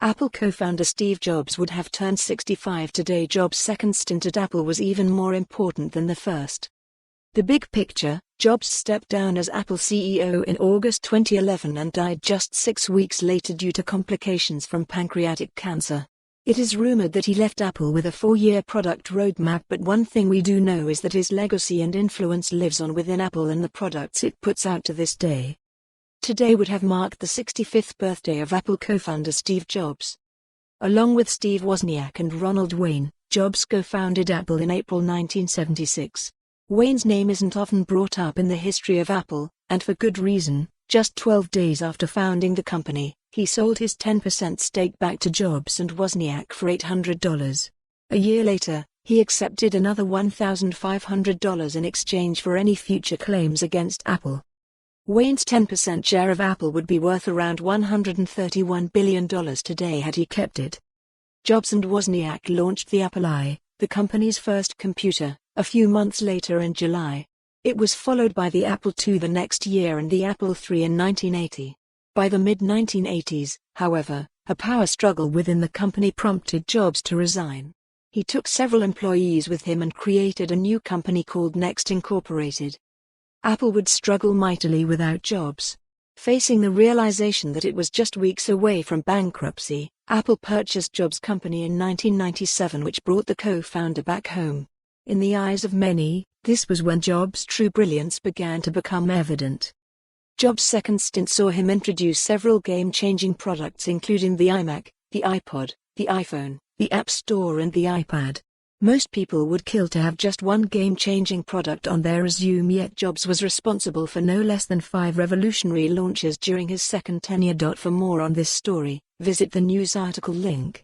Apple co-founder Steve Jobs would have turned 65 today. Jobs' second stint at Apple was even more important than the first. The big picture: Jobs stepped down as Apple CEO in August 2011 and died just 6 weeks later due to complications from pancreatic cancer. It is rumored that he left Apple with a 4-year product roadmap, but one thing we do know is that his legacy and influence lives on within Apple and the products it puts out to this day. Today would have marked the 65th birthday of Apple co-founder Steve Jobs. Along with Steve Wozniak and Ronald Wayne, Jobs co-founded Apple in April 1976. Wayne's name isn't often brought up in the history of Apple, and for good reason. Just 12 days after founding the company, he sold his 10% stake back to Jobs and Wozniak for $800. A year later, he accepted another $1,500 in exchange for any future claims against Apple. Wayne's 10% share of Apple would be worth around $131 billion today had he kept it. Jobs and Wozniak launched the Apple I, the company's first computer, a few months later in July. It was followed by the Apple II the next year and the Apple III in 1980. By the mid-1980s, however, a power struggle within the company prompted Jobs to resign. He took several employees with him and created a new company called Next Incorporated. Apple would struggle mightily without Jobs. Facing the realization that it was just weeks away from bankruptcy, Apple purchased Jobs' company in 1997, which brought the co-founder back home. In the eyes of many, this was when Jobs' true brilliance began to become evident. Jobs' second stint saw him introduce several game-changing products, including the iMac, the iPod, the iPhone, the App Store and the iPad. Most people would kill to have just one game-changing product on their resume, yet Jobs was responsible for no less than 5 revolutionary launches during his second tenure. For more on this story, visit the news article link.